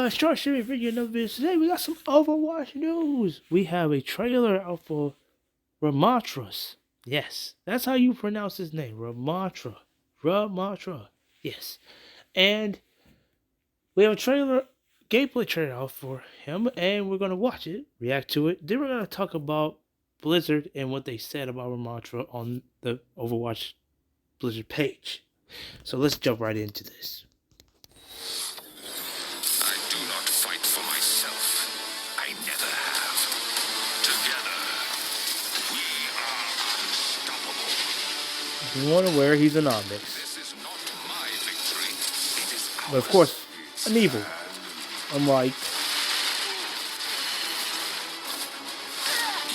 Short series video another video. Today we got some Overwatch news. We have a trailer out for Ramattra's. Yes, that's how you pronounce his name, Ramattra. Ramattra. Yes, and we have a gameplay trailer out for him, and we're gonna watch it, react to it. Then we're gonna talk about Blizzard and what they said about Ramattra on the Overwatch Blizzard page. So let's jump right into this. I do not fight for myself. I never have. Together, we are unstoppable. If you want to wear, he's an Onyx. This is not my victory. It is ours. But of course, an evil. Unlike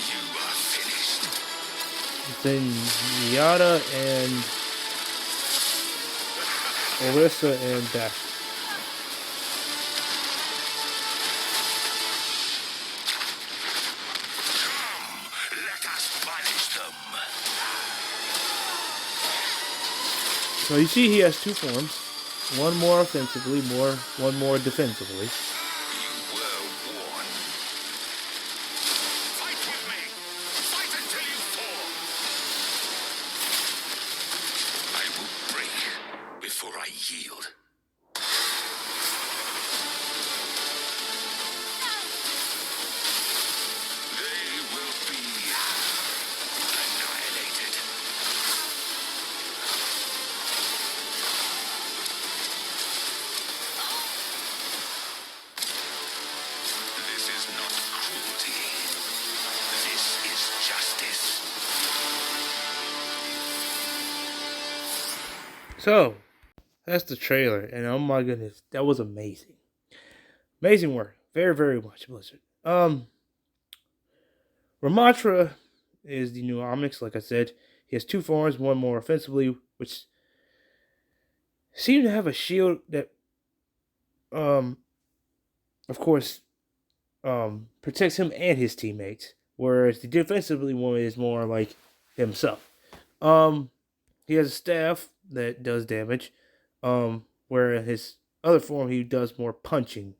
You are finished. Zenyatta and Orisa and Dash. Come, let us punish them. So you see he has two forms. One more offensively, one more defensively. You were warned. Fight with me. Fight until you fall. I will break before I yield. They will be annihilated. This is not cruelty. This is justice. So that's the trailer, and oh my goodness, that was amazing. Amazing work. Very, very much, Blizzard. Ramattra is the new Omnix, like I said. He has two forms, one more offensively, which seem to have a shield that of course protects him and his teammates, whereas the defensively one is more like himself. He has a staff that does damage, where in his other form he does more punching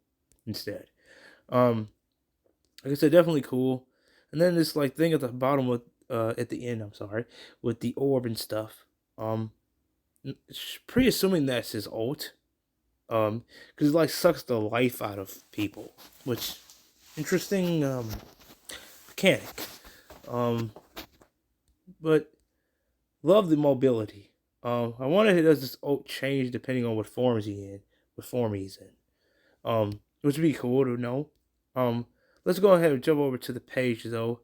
instead. Like I said, definitely cool. And then this like thing at the bottom with at the end, I'm sorry, with the orb and stuff. Pretty assuming that's his ult. Because it like sucks the life out of people, which interesting mechanic. But love the mobility. I wonder if it does this ult change depending on what form he's in. Which would be cool to know. Let's go ahead and jump over to the page though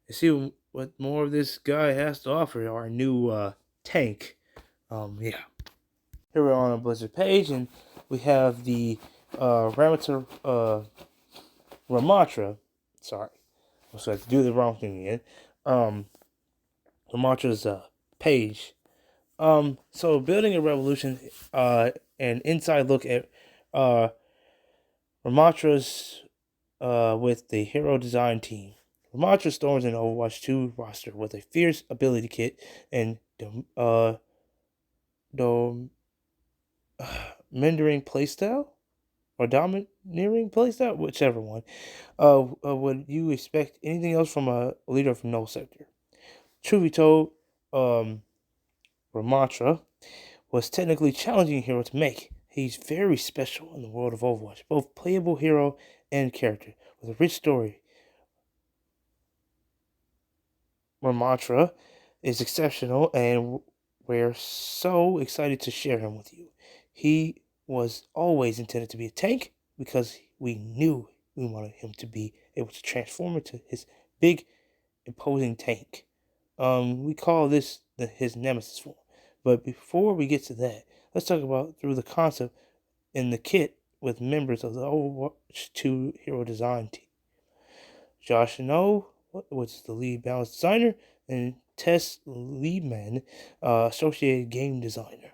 and see what more of this guy has to offer. Our new tank. Yeah. Here we're on a Blizzard page, and we have the Ramattra. Sorry, so I have to do the wrong thing again. Ramattra's page. So building a revolution. An inside look at Ramattra's with the hero design team. Ramattra storms an Overwatch 2 roster with a fierce ability kit and domineering playstyle or domineering playstyle, whichever one. Would you expect anything else from a leader from no sector? Truth be told, Ramattra was technically challenging hero to make. He's very special in the world of Overwatch, both playable hero and character, with a rich story. Ramattra is exceptional, and we're so excited to share him with you. He was always intended to be a tank because we knew we wanted him to be able to transform into his big, imposing tank. We call this his nemesis form. But before we get to that, let's talk about through the concept in the kit with members of the Overwatch 2 hero design team. Josh No, which is the lead balance designer, and Tess Liebman, associated game designer.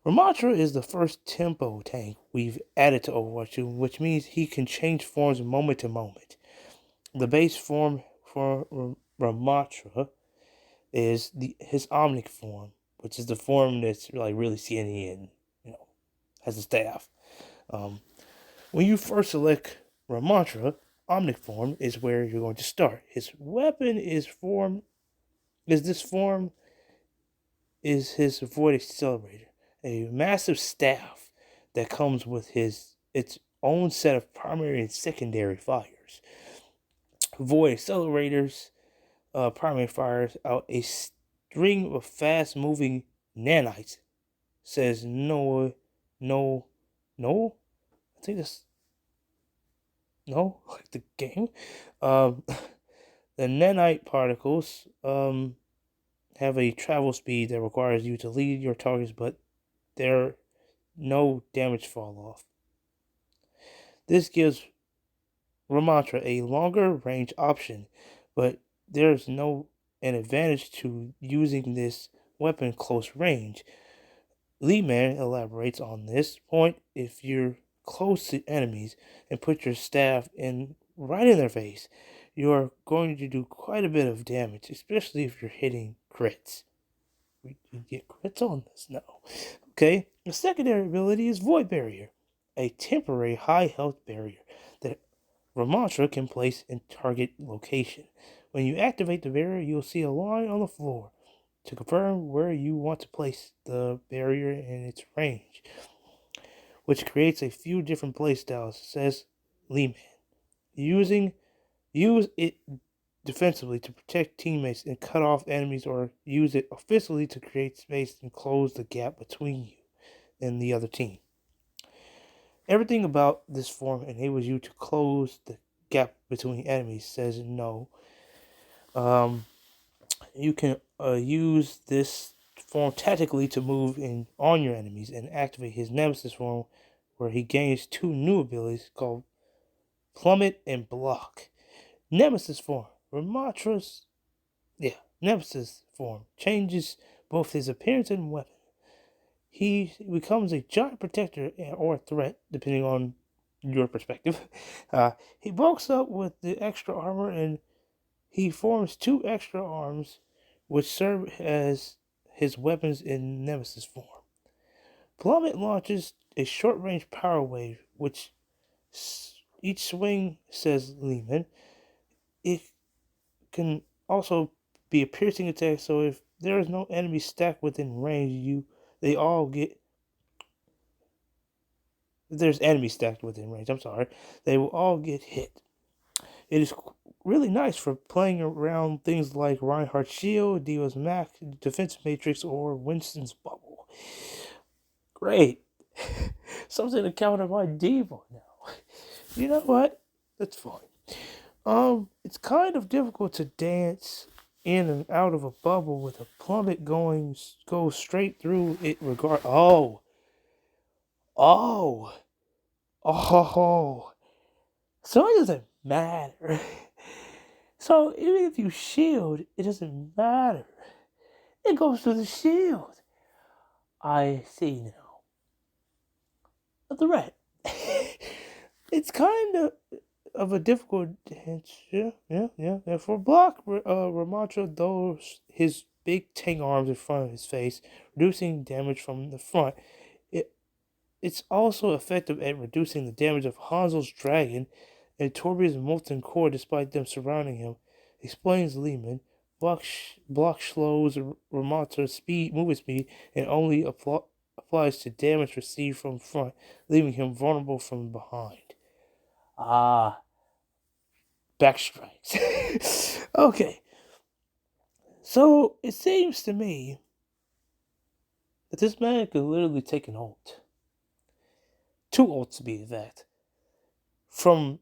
Ramattra is the first tempo tank we've added to Overwatch 2, which means he can change forms moment to moment. The base form for Ramattra is his Omnic form, which is the form that's like really skinny and has a staff. When you first select Ramattra, Omnic form is where you're going to start. His weapon is this form is his Void Accelerator, a massive staff that comes with its own set of primary and secondary fires. Void Accelerators primary fires out a string of fast moving nanites. Says no, no, no. I think that's no, like the game. Um, the nanite particles have a travel speed that requires you to lead your targets, but there no damage fall off. This gives Ramattra a longer range option, but there's no an advantage to using this weapon close range. Lehman elaborates on this point. If you're close to enemies and put your staff in right in their face, you're going to do quite a bit of damage, especially if you're hitting crits. We get crits on this now. Okay, the secondary ability is Void Barrier, a temporary high health barrier that Ramattra can place in target location. When you activate the barrier, you'll see a line on the floor to confirm where you want to place the barrier in its range, which creates a few different playstyles, says Lehman. Using use it defensively to protect teammates and cut off enemies, or use it offensively to create space and close the gap between you and the other team. Everything about this form enables you to close the gap between enemies, says no. Um, you can use this form tactically to move in on your enemies and activate his nemesis form, where he gains two new abilities called Plummet and Block. Nemesis form, Ramatra's Nemesis form changes both his appearance and weapon. He becomes a giant protector or threat, depending on your perspective. He bulks up with the extra armor, and he forms two extra arms, which serve as his weapons in Nemesis form. Plummet launches a short range power wave, which each swing, says Lehman, it can also be a piercing attack, so if there is no enemy stacked within range, they all get if there's enemies stacked within range, they will all get hit. It is really nice for playing around things like Reinhardt's Shield, Dio's Mac, Defense Matrix, or Winston's Bubble. Great. Something to counter my Diva now. You know what? That's fine. It's kind of difficult to dance in and out of a bubble with a plummet goes straight through it regard. Oh, oh. So it doesn't matter. So even if you shield, it doesn't matter. It goes through the shield. I see now. The red. It's kind of a difficult dance. Yeah. For block, Ramattra throws his big tank arms in front of his face, reducing damage from the front. It it's also effective at reducing the damage of Hanzo's dragon and Torbjorn's molten core despite them surrounding him, explains Lehman. Block slows Ramatra's movement speed, and only applies to damage received from front, leaving him vulnerable from behind. Ah, backstrikes. Okay, so it seems to me that this man could literally take an ult. Two ults to be exact. From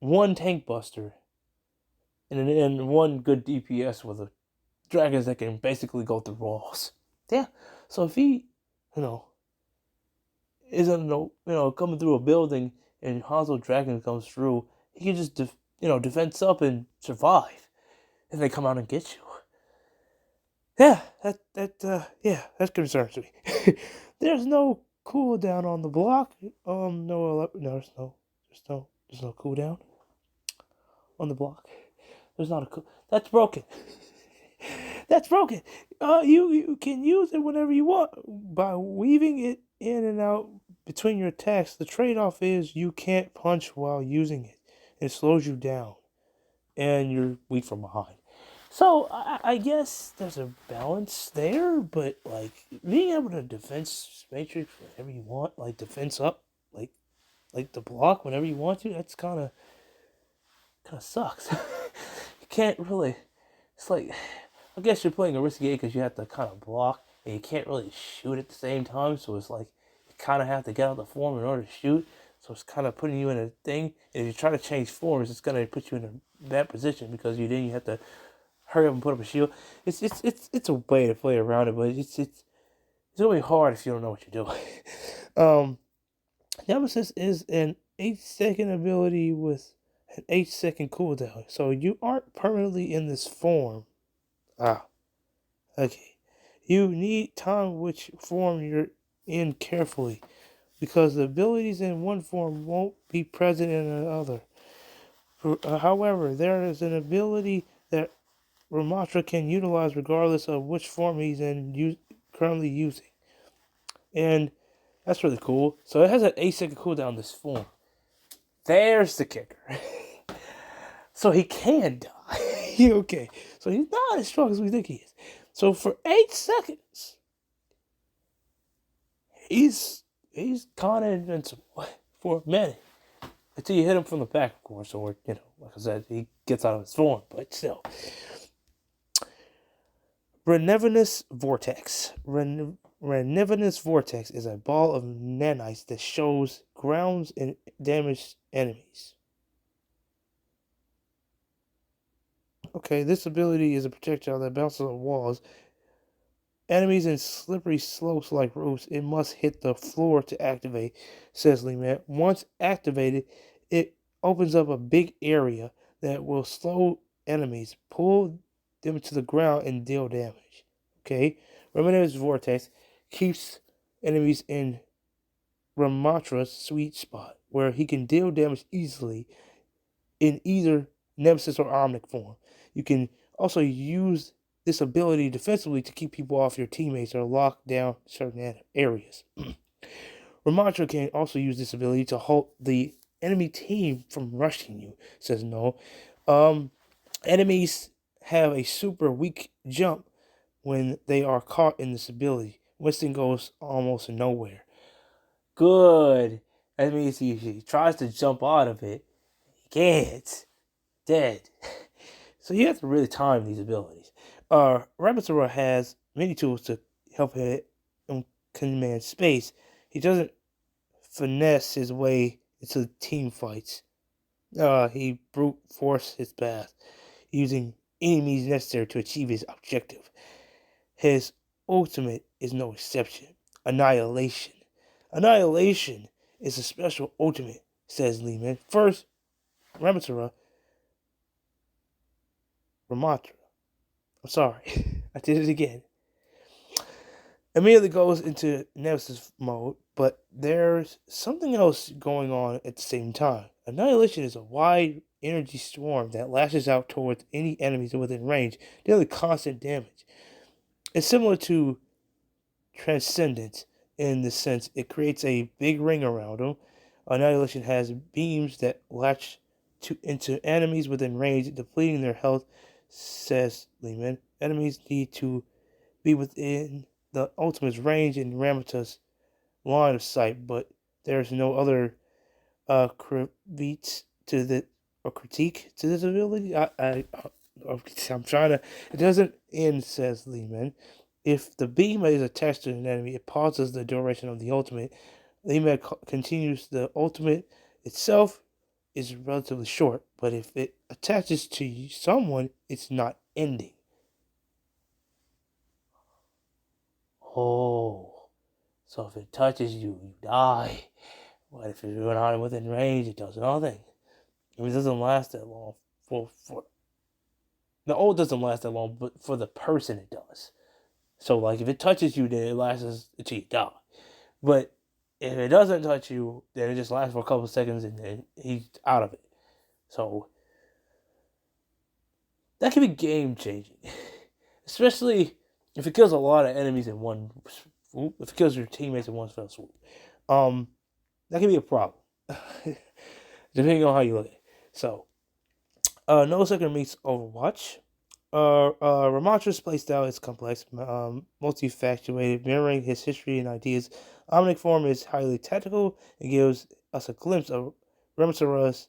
one tank buster and one good DPS with a dragons that can basically go through walls. Yeah. So if he, you know, isn't coming through a building and Hanzo Dragon comes through, he can just defense up and survive if they come out and get you. Yeah, that concerns me. There's no cooldown on the block. There's no cooldown on the block. There's not a cool. That's broken. That's broken. You can use it whenever you want by weaving it in and out between your attacks, the trade-off is you can't punch while using it. It slows you down, and you're weak from behind. So I guess there's a balance there, but like being able to defense matrix whenever you want, like defense up, like the block whenever you want to, that's kind of sucks. You can't really. It's like I guess you're playing a risky game because you have to kind of block and you can't really shoot at the same time. So it's like you kind of have to get out of the form in order to shoot. So it's kind of putting you in a thing. And if you try to change forms, it's gonna put you in a bad position because you have to hurry up and put up a shield. It's a way to play around it, but it's really hard if you don't know what you're doing. um, Nemesis is an 8-second ability with an 8-second cooldown, so you aren't permanently in this form. Ah, okay. You need time which form you're in carefully, because the abilities in one form won't be present in another. However, there is an ability that Ramattra can utilize regardless of which form he's currently using. And that's really cool. So it has an 8-second cooldown, this form. There's the kicker. So he can die. Okay. So he's not as strong as we think he is. So for 8 seconds, he's kind of invincible for a minute. Until you hit him from the back, of course, or, like I said, he gets out of his form, but still. Renevinous Vortex. Renevinous Vortex is a ball of nanites that shows grounds and damaged enemies. Okay, this ability is a projectile that bounces on walls. Enemies in slippery slopes like roofs, it must hit the floor to activate, says Leman. Once activated, it opens up a big area that will slow enemies, pull them to the ground, and deal damage. Okay? Renevinous Vortex keeps enemies in Ramattra's sweet spot, where he can deal damage easily in either Nemesis or Omnic form. You can also use this ability defensively to keep people off your teammates or lock down certain areas. Ramattra can also use this ability to halt the enemy team from rushing you, says No. Enemies have a super weak jump when they are caught in this ability. Winston goes almost nowhere. Good. That means he tries to jump out of it. He can't. Dead. So you have to really time these abilities. Ramattra has many tools to help him command space. He doesn't finesse his way into team fights. He brute force his path, using any means necessary to achieve his objective. His ultimate is no exception. Annihilation. Annihilation is a special ultimate, says Lehman. First, Ramattra. I'm sorry. I did it again. Immediately goes into Nemesis mode, but there's something else going on at the same time. Annihilation is a wide energy storm that lashes out towards any enemies within range, dealing constant damage. It's similar to Transcendence in the sense it creates a big ring around them. Annihilation has beams that latch into enemies within range, depleting their health, says Lehman. Enemies need to be within the Ultimate's range and Ramatta's line of sight, but there's no other critique to the or critique to this ability. I'm trying to. It doesn't end, says Lehman. If the beam is attached to an enemy, it pauses the duration of the ultimate. Lehman continues. The ultimate itself is relatively short, but if it attaches to someone, it's not ending. Oh, so if it touches you, you die. But if you're not within range, it does nothing. I mean, it doesn't last that long. For the ult doesn't last that long, but for the person it does. So like if it touches you, then it lasts until you die. But if it doesn't touch you, then it just lasts for a couple of seconds and then he's out of it. So that can be game changing, especially if it kills a lot of enemies in one swoop. If it kills your teammates in one fell swoop. that can be a problem, depending on how you look at it. So, No Second meets Overwatch. Ramattra's playstyle is complex, multifaceted, mirroring his history and ideas. Omnic form is highly tactical and gives us a glimpse of Ramatra's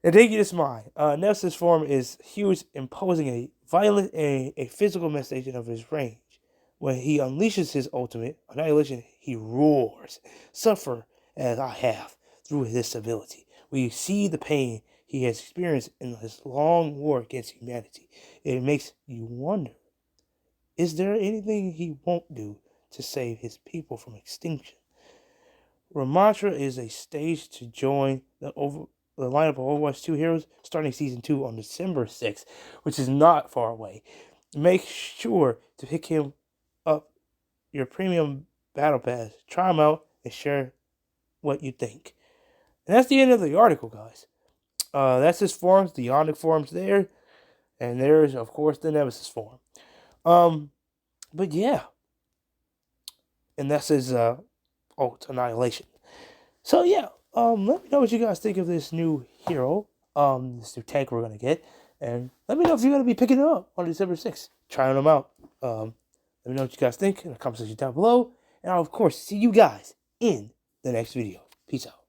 indigenous mind. Nelson's form is huge, imposing a violent and a physical manifestation of his range. When he unleashes his ultimate annihilation, he roars. Suffer as I have through this ability. We see the pain he has experienced in his long war against humanity. It makes you wonder, is there anything he won't do to save his people from extinction? Ramattra is a stage to join the lineup of Overwatch 2 heroes starting season 2 on December 6th, which is not far away. Make sure to pick him up your premium battle pass. Try him out and share what you think. And that's the end of the article, guys. That's his forms, the Ionic forms there, and there's of course the Nemesis form. But yeah, and that's his ult Annihilation. So yeah, let me know what you guys think of this new hero, this new tank we're gonna get, and let me know if you're gonna be picking it up on December 6th, trying them out. Let me know what you guys think in the comment section down below, and I'll of course see you guys in the next video. Peace out.